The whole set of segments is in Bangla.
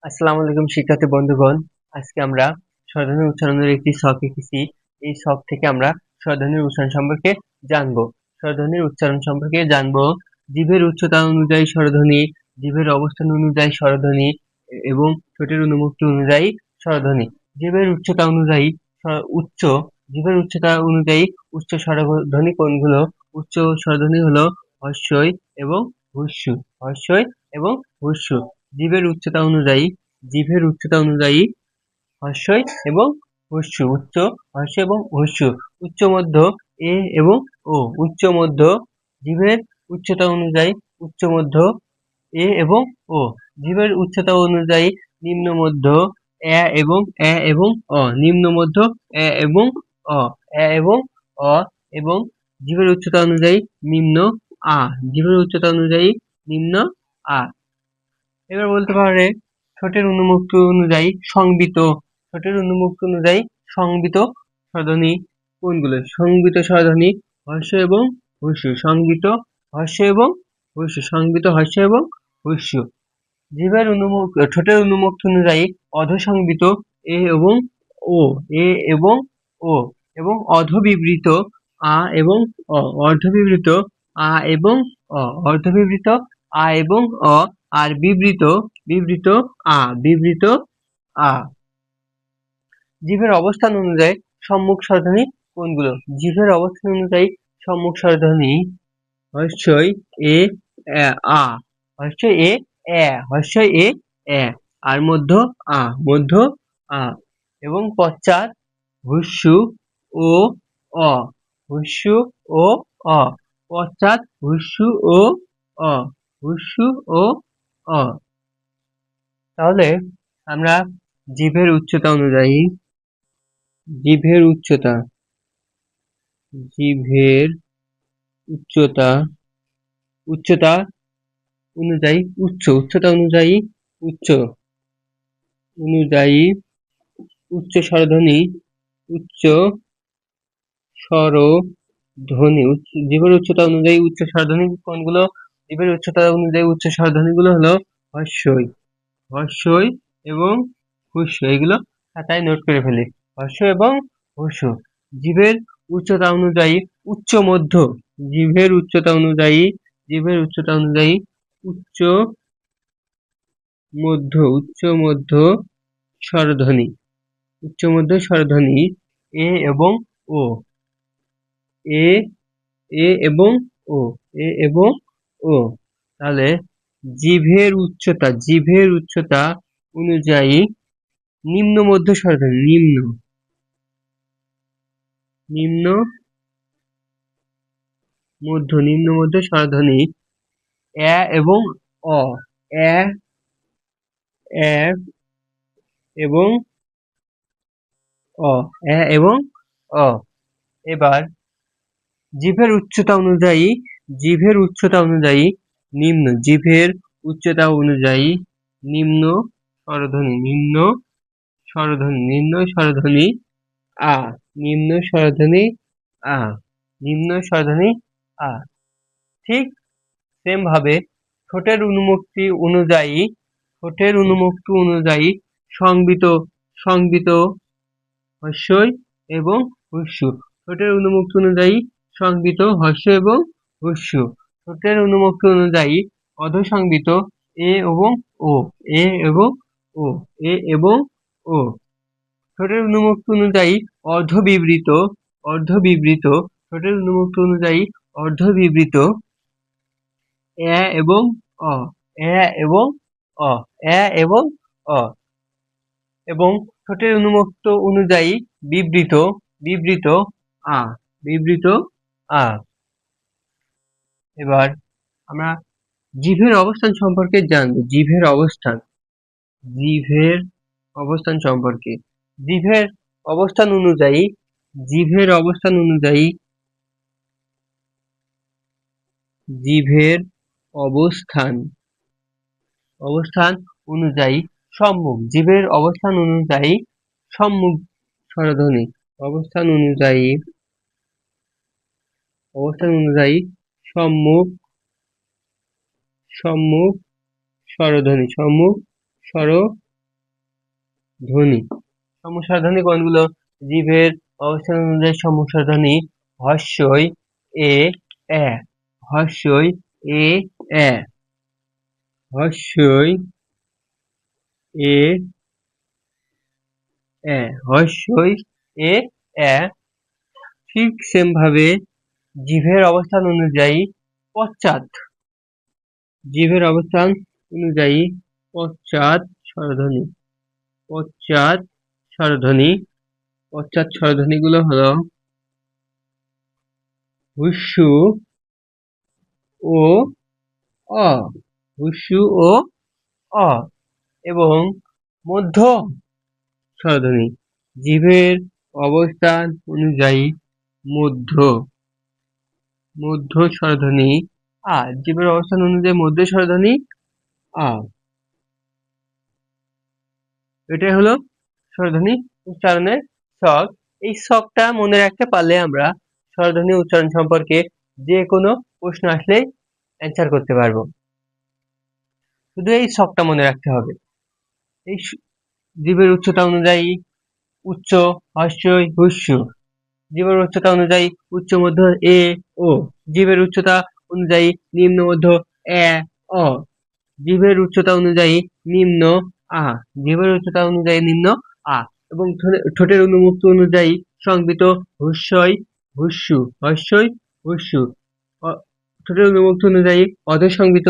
আসসালামু আলাইকুম শিক্ষার্থী বন্ধুগণ। আজকে আমরা স্বরধ্বনি উচ্চারণের একটি ছক এঁকেছি। এই ছক থেকে আমরা স্বরধ্বনির উচ্চারণ সম্পর্কে জানবো। স্বরধ্বনির উচ্চারণ সম্পর্কে জানবো। জিভের উচ্চতা অনুযায়ী স্বরধ্বনি, জিভের অবস্থান অনুযায়ী স্বরধ্বনি এবং ঠোঁটের অনুমুক্তি অনুযায়ী স্বরধ্বনি। জিভের উচ্চতা অনুযায়ী উচ্চ জিভের উচ্চতা অনুযায়ী উচ্চ স্বরধ্বনি কোনগুলো? উচ্চ স্বরধ্বনি হলো হস্যই এবং হুস্যু। হস্যই এবং হুস্যু। জিভের উচ্চতা অনুযায়ী হস্যই এবং হুস্যু। হস্য এবং হুস্যু। উচ্চ মধ্য এ এবং ও। উচ্চ মধ্য জিভের উচ্চতা অনুযায়ী উচ্চ মধ্য এ এবং ও। জিভের উচ্চতা অনুযায়ী নিম্ন মধ্য এ এবং অ। নিম্ন মধ্য এ এবং অ। এ এবং অ এবং জিভের উচ্চতা অনুযায়ী নিম্ন আ। জিভের উচ্চতা অনুযায়ী নিম্ন আ। এবার বলতে পারে ঠোঁটের উন্মুক্ত অনুযায়ী সংবিত। ঠোঁটের উন্মুক্ত অনুযায়ী সংবিত স্বরধ্বনি কোনগুলো? সংবিত স্বরধ্বনি হর্ষ এবং হুস্য। সংবিত হর্ষ এবং হুস্য। সংবিত হর্ষ এবং হুস্য। ঠোঁটের উন্মুক্ত অনুযায়ী অধঃসংবিত এ এবং ও। এ এবং ও এবং অর্ধবিবৃত আ এবং অ। অর্ধবিবৃত আ এবং অ। অর্ধবিবৃত আ এবং অ। আর বিবৃত আ। বিবৃত আ। জিভের অবস্থান অনুযায়ী সম্মুখ স্বরধ্বনি কোনগুলো? জিভের অবস্থান অনুযায়ী সম্মুখ স্বরধ্বনি হর্ষই এ আ। হর্ষই এ হর্ষই এ আর মধ্য আ। মধ্য আ এবং পশ্চাৎ হুস্যু ও অ। হুস্যু ও অ। পশ্চাৎ হুস্যু ও অ। হুস্যু ও অ। তাহলে আমরা জিভের উচ্চতা অনুযায়ী জিভের উচ্চতা জিভের উচ্চতা উচ্চতা অনুযায়ী উচ্চতা অনুযায়ী উচ্চ অনুযায়ী উচ্চ স্বরধ্বনি উচ্চ স্বরধ্বনি জিভের উচ্চতা অনুযায়ী উচ্চ স্বরধ্বনি কোনগুলো? জিভের উচ্চতা অনুযায়ী উচ্চ স্বরধ্বনিগুলো হলো হর্ষই এবং হুস্য। এগুলো খাতায় নোট করে ফেলি। হর্ষ এবং হুস্য। জিভের উচ্চতা অনুযায়ী উচ্চ মধ্য। জিভের উচ্চতা অনুযায়ী উচ্চ উচ্চ মধ্য স্বরধ্বনি। উচ্চ মধ্য স্বরধ্বনি এ এবং ও। এ এ এবং ও। এ এবং ও। তাহলে জিভের উচ্চতা অনুযায়ী নিম্ন মধ্য স্বরধ্বনি নিম্ন নিম্ন মধ্য স্বরধ্বনি এ এবং অ। এ এ এবং অ। এ এবং অ। এবার জিভের উচ্চতা অনুযায়ী জিভের উচ্চতা অনুযায়ী নিম্ন স্বরধ্বনি আ। নিম্ন স্বরধ্বনি আ। নিম্ন স্বরধ্বনি আ। ঠিক সেম ভাবে ঠোঁটের উন্মুক্তি অনুযায়ী সংবিত হর্ষই এবং হুস্য। ঠোঁটের উন্মুক্তি অনুযায়ী সংবিত হর্ষ এবং হুস্য। ঠোঁটের উন্মুক্তি অনুযায়ী অধঃসংবিত এ এবং ও। এ এবং ও। এ এবং ও। ঠোঁটের উন্মুক্তি অনুযায়ী অর্ধবিবৃত ঠোঁটের উন্মুক্তি অনুযায়ী অর্ধবিবৃত এ এবং অ। এ এবং অ। এ এবং অ এবং ঠোঁটের উন্মুক্ত অনুযায়ী বিবৃত আ। বিবৃত আ। এবার আমরা জিভের অবস্থান সম্পর্কে জানবো। জিভের অবস্থান সম্পর্কে জিভের অবস্থান অনুযায়ী জিভের অবস্থান অনুযায়ী জিভের অবস্থান অনুযায়ী সম্মুখ। জিভের অবস্থান অনুযায়ী সম্মুখ স্বরধ্বনি। অবস্থান অনুযায়ী সম্মুখ স্বরধ্বনি। সম্মুখ স্বরধ্বনি। ধ্বনি। সম্মুখস্বর ধ্বনি কোনগুলো? জিভের অবস্থান অনুযায়ী সম্মুখস্বর ধ্বনি হস্যই এ এ, হস্যই এ এ, হস্যই এ এ, হস্যই এ এ। ঠিক সেম ভাবে জিভের অবস্থান অনুযায়ী পশ্চাৎ, জিভের অবস্থান অনুযায়ী পশ্চাৎ স্বরধ্বনি, পশ্চাৎ স্বরধ্বনি, পশ্চাৎ স্বরধ্বনিগুলো হলো হুস্যু ও অ, হুস্যু ও অ। এবং মধ্য স্বরধ্বনি, জিভের অবস্থান অনুযায়ী মধ্য, মধ্য স্বরধ্বনি আ, জিভের অবস্থান অনুযায়ী মধ্য স্বরধ্বনি আ। এটাই হলো স্বরধ্বনি উচ্চারণের ছক। এই ছকটা মনে রাখতে পারলে আমরা স্বরধ্বনি উচ্চারণ সম্পর্কে যে কোনো প্রশ্ন আসলেই অ্যান্সার করতে পারবো। শুধু এই ছকটা মনে রাখতে হবে। এই জিভের উচ্চতা অনুযায়ী উচ্চ হস্যই হুস্যু, জিভের উচ্চতা অনুযায়ী উচ্চ মধ্য এ ও, জিভের উচ্চতা অনুযায়ী নিম্ন মধ্য এ অ, জিভের উচ্চতা অনুযায়ী নিম্ন আ, জিভের উচ্চতা অনুযায়ী নিম্ন আ, এবং ঠোঁটের উন্মুক্ত অনুযায়ী সংবৃত হুস্যই হুস্যু, হস্যই হুস্যু। ঠোঁটের উন্মুক্ত অনুযায়ী অধঃসংবৃত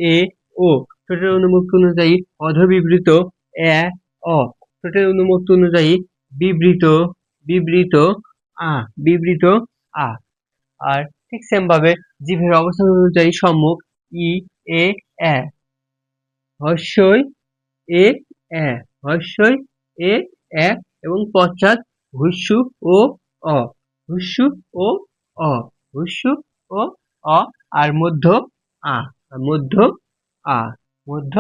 এ ও, ঠোঁটের উন্মুক্ত অনুযায়ী অধঃবিবৃত এ অ, ঠোঁটের উন্মুক্ত অনুযায়ী বিবৃত বিবৃত আ, বিবৃত আ। আর ঠিক সেম ভাবে জিভের অবস্থান অনুযায়ী সম্মুখ ই এ এ, হস্যই এ এ, হস্যই এ এ, এবং পশ্চাৎ হুস্যু ও অ, হুস্যু ও অ, হুস্যু ও অ। আর মধ্য আ, মধ্য আ, মধ্য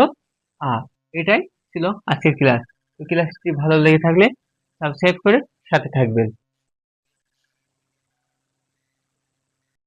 আ। এটাই ছিল আজকের ক্লাস। ক্লাসটি ভালো লেগে থাকলে সাবস্ক্রাইব করে সাথে থাকবেন।